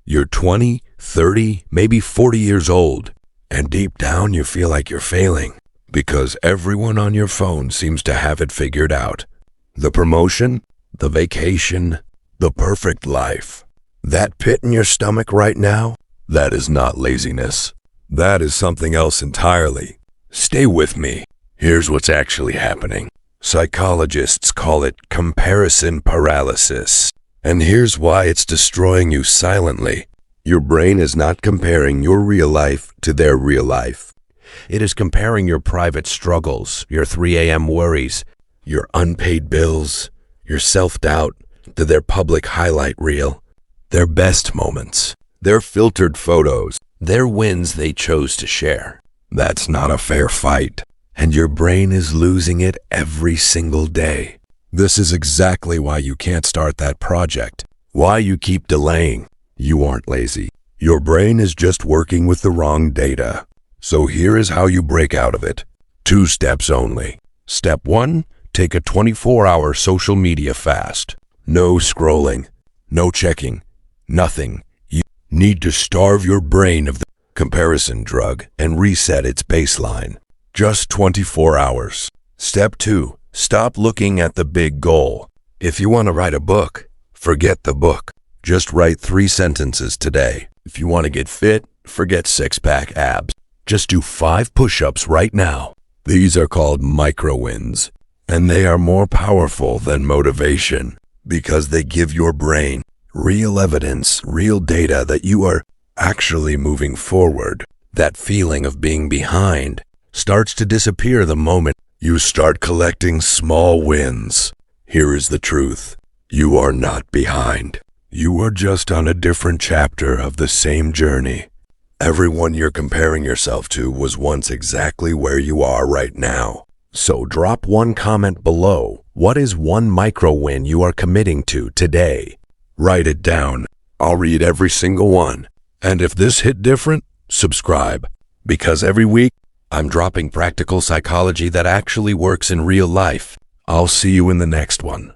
You're 20, 30, maybe 40 years old, and deep down you feel like you're failing because everyone on your phone seems to have it figured out. The promotion, the vacation, the perfect life. That pit in your stomach right now, that is not laziness. That is something else entirely. Stay with me. Here's what's actually happening. Psychologists call it comparison paralysis. And here's why it's destroying you silently. Your brain is not comparing your real life to their real life. It is comparing your private struggles, your 3 a.m. worries, your unpaid bills, your self-doubt to their public highlight reel, their best moments, their filtered photos, their wins they chose to share. That's not a fair fight, and your brain is losing it every single day. This is exactly why you can't start that project, why you keep delaying. You aren't lazy. Your brain is just working with the wrong data. So here is how you break out of it. 2 steps only. Step 1, take a 24-hour social media fast. No scrolling, no checking, nothing. You need to starve your brain of the comparison drug and reset its baseline. Just 24 hours. Step 2, stop looking at the big goal. If you want to write a book, forget the book. Just write 3 sentences today. If you want to get fit, forget 6-pack abs. Just do 5 push-ups right now. These are called micro-wins, and they are more powerful than motivation because they give your brain real evidence, real data that you are actually moving forward. That feeling of being behind starts to disappear the moment you start collecting small wins. Here is the truth. You are not behind. You are just on a different chapter of the same journey. Everyone you're comparing yourself to was once exactly where you are right now. So drop 1 comment below. What is 1 micro win you are committing to today? Write it down. I'll read every single one. And if this hit different, subscribe. Because every week, I'm dropping practical psychology that actually works in real life. I'll see you in the next one.